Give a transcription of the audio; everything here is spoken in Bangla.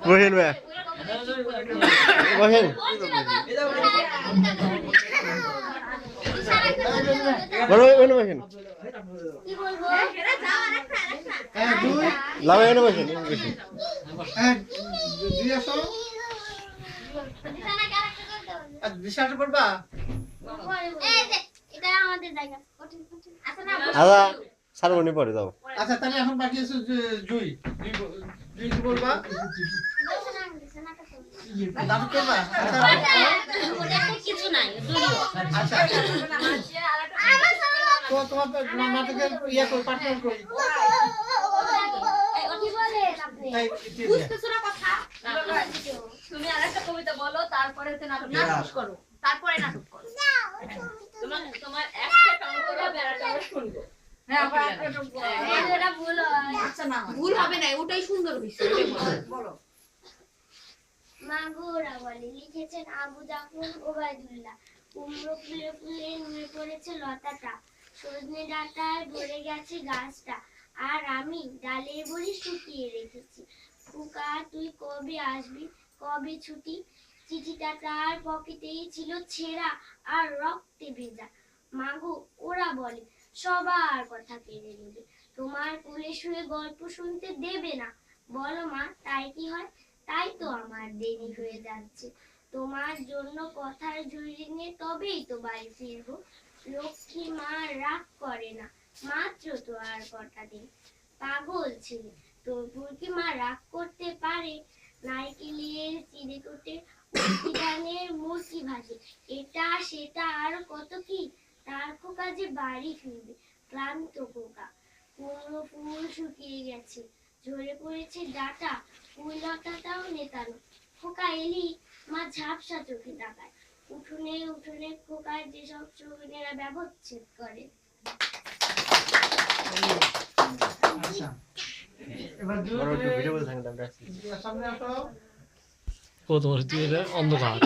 বহেন ভাই বহেন বড় বহেন বহেন লাভ এনে বহেন বিশ্বাস করবা এটা আমাদের জায়গা আদা সারবনি পরে দাও আচ্ছা তাহলে এখন বাকি আছে জুই জুই কি বলবা দাম করবা কিছু নাই আচ্ছা তো তোমার নাটকের ইয়া কই পার্টনার কই কি বলে আপনি বুঝতেছ না কথা তুমি আরেকটা কবিতা বলো তারপরে তো নাটক করো তারপরে নাটক করো তোমার তোমার একটা কাম করে বেড়াটা শুনবো হ্যাঁ এটা ভুল আচ্ছা না ভুল হবে না ওটাই সুন্দর হইছে বলো মাগুরা বলে লিখেছেন আবু জাফর ওবায়দুল্লাহ কুমড়ো ফুলে ফুলে নুয়ে পড়েছে লতাটা সজনে ডাঁটায় ভরে গেছে গাছটা আর আমি ডালে বড়ি শুকিয়ে রেখেছি কুকা তুই কবে আসবি কবে ছুটি চিঠিটা তার পকেটেই ছিল ছেঁড়া আর রক্তে ভেজা মাগো ওরা বলে সবার কথা কেড়ে নেবে তোমার কোলে শুয়ে গল্প শুনতে দেবে না বলো মা তাই কি হয় তাই তো আমার দেরি হয়ে যাচ্ছে তোমার জন্য কথার ঝুড়ি নিয়ে তবেই তো বাড়ি ফিরবো লক্ষ্মী মা রাগ করে না মাত্র তো আর কটা দিন পাগল ছেলে তবু কি মা রাগ করতে পারে নারকেলের চিড়ে কুটে গানের মূর্তি ভাসে এটা সেটা আর কত কি তার খোকা যে বাড়ি ফিরবে ক্লান্ত খোকা কুমড়ো ফুল শুকিয়ে গেছে ঝরে পড়েছে ডাটা কুললতাটাও নেতানো খোকা এলি মা ঝাপসা চোখে তাকায় উঠোনে উঠোনে খোকার যেসব শ্রমিকেরা ব্যবচ্ছেদ করে এবার বড় একটু ভিডিও বলে থাকেন আমরা সামনে আসো ও তোমার অন্ধকার